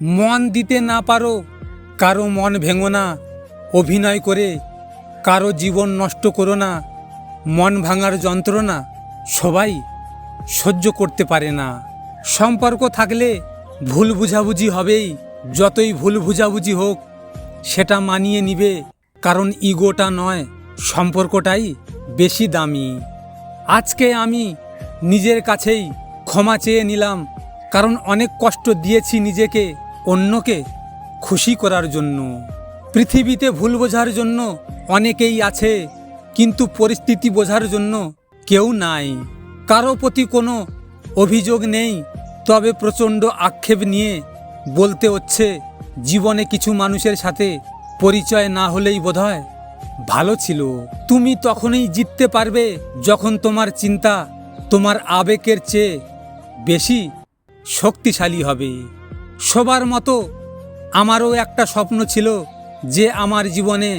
মন দিতে না পারো, কারো মন ভেঙো না। অভিনয় করে কারো জীবন নষ্ট করো না। মন ভাঙার যন্ত্রণা সবাই সহ্য করতে পারে না। সম্পর্ক থাকলে ভুল বুঝাবুঝি হবেই। যতই ভুল বুঝাবুঝি হোক সেটা মানিয়ে নিবে, কারণ ইগোটা নয়, সম্পর্কটাই বেশি দামি। আজকে আমি নিজের কাছেই ক্ষমা চেয়ে নিলাম, কারণ অনেক কষ্ট দিয়েছি নিজেকে অন্যকে খুশি করার জন্য। পৃথিবীতে ভুল বোঝার জন্য অনেকেই আছে, কিন্তু পরিস্থিতি বোঝার জন্য কেউ নাই। কারো প্রতি কোনো অভিযোগ নেই, তবে প্রচণ্ড আক্ষেপ নিয়ে বলতে হচ্ছে, জীবনে কিছু মানুষের সাথে পরিচয় না হলেই বোধহয় ভালো ছিল। তুমি তখনই জিততে পারবে যখন তোমার চিন্তা তোমার আবেগের চেয়ে বেশি শক্তিশালী হবে। সবার মতো আমারও একটা স্বপ্ন ছিল যে আমার জীবনে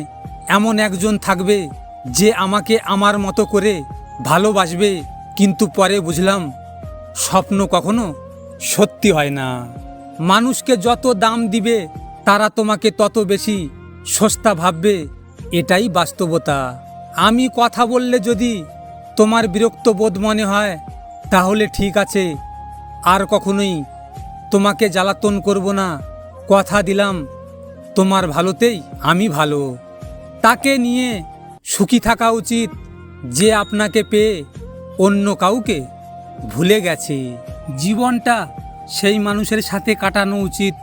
এমন একজন থাকবে যে আমাকে আমার মতো করে ভালোবাসবে, কিন্তু পরে বুঝলাম স্বপ্ন কখনো সত্যি হয় না। মানুষকে যত দাম দিবে তারা তোমাকে তত বেশি সস্তা ভাববে, এটাই বাস্তবতা। আমি কথা বললে যদি তোমার বিরক্ত বোধ মনে হয় তাহলে ঠিক আছে, আর কখনোই তোমাকে জ্বালাতন করব না। কথা দিলাম তোমার ভালোতেই আমি ভালো। তাকে নিয়ে সুখী থাকা উচিত যে আপনাকে পেয়ে অন্য কাউকে ভুলে গেছে। জীবনটা সেই মানুষের সাথে কাটানো উচিত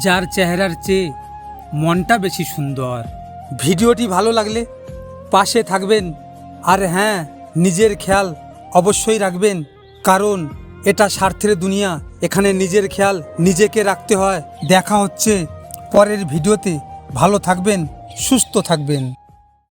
যার চেহারার চেয়ে মনটা বেশি সুন্দর। ভিডিওটি ভালো লাগলে পাশে থাকবেন, আর হ্যাঁ, নিজের খেয়াল অবশ্যই রাখবেন, কারণ এটা স্বার্থের দুনিয়া। এখানে নিজের খেয়াল নিজেকে রাখতে হয়। দেখা হচ্ছে পরের ভিডিওতে। ভালো থাকবেন, সুস্থ থাকবেন।